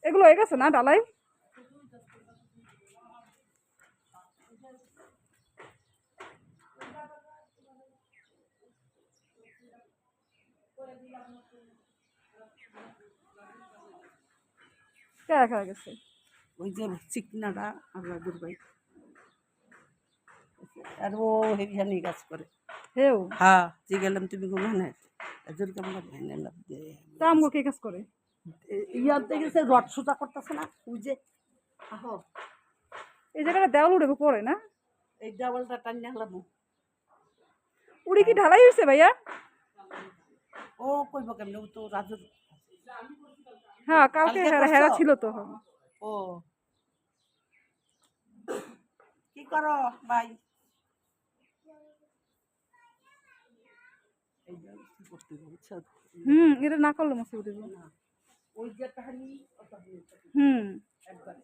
এগুলো হয়ে গেছে না ডালাই? কে রাখা গেছে? ওই যে চিকনাটা আপনাদের ভাই, আর ও হেরিহানি কাজ করে। হেউ হ্যাঁ, যে গেলাম তুমি ঘুমানে এদের কেমন ভেনে লাভ দিয়ে তা আমগো কে কাজ করে? ইয়াতে গেছে রড সুতা করতেছে না ওই যে। আহো, এই জায়গাটা দেওয়াল উঠে পড়ে না? এই ডাবলটা টান হলাম। উড়ি কি ঢালাই হয়েছে ভাইয়া? ও কইব কেমনে, ও তো রাজুর। হ্যাঁ কালকে কালকে করছো? হেরা ছিল তো। ও কি করো ভাই? এই যে কি করতে বলছো? এটা না করলে মশে উঠে যাবে। ওই যে টানি ওটা দিয়ে একবার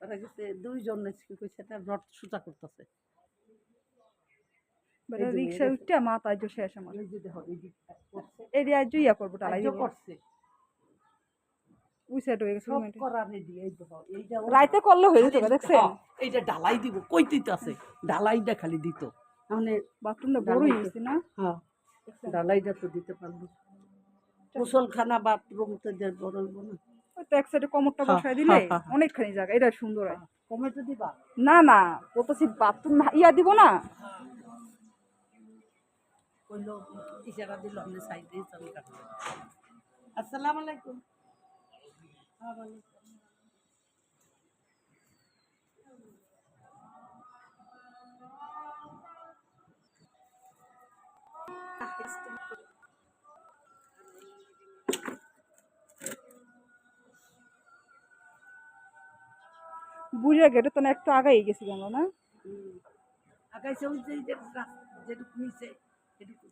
ওরা গেছে দুইজন কি কইছে, এটা রড সুতা করতেছে। রিক্সা উঠতে মাথায় যে শেষ আমার। এই যে দেখো এই দিকটা করছে, এই দিয়ে আজ ইয়া করবো ডালাই আজও দিব। করছে, ওই সাইড হয়ে গেছে। সব করা রেডি। এই দেখো এইটা রাইতে করলে হয়ে যেত দেখছেন? এইটা ঢালাই দিব কইতেই তো আছে, ঢালাইটা খালি দিত মানে। বাথরুমটা বড়ই হয়েছে না? হ্যাঁ, ঢালাইটা তো দিতে পারবো। গোসলখানা বাথরুম তো বড় হইব না? ওই তো এক সাইডে কমরটা বসায় দিলে অনেকখানি জায়গা, এটা সুন্দর হয়। টমেটো দিবা? না না, বলতেছি বাথরুম ইয়া দিব না। কইলো ইশারা দিল আপনি সাইডে চলে কাটবে। আসসালামু আলাইকুম। হ্যাঁ বলো। বুড়িয়া গেটে তো না একটু আগাই গেছি আমরা না? আগাইছে ওই যে যেটুকু নিচে সেটুকু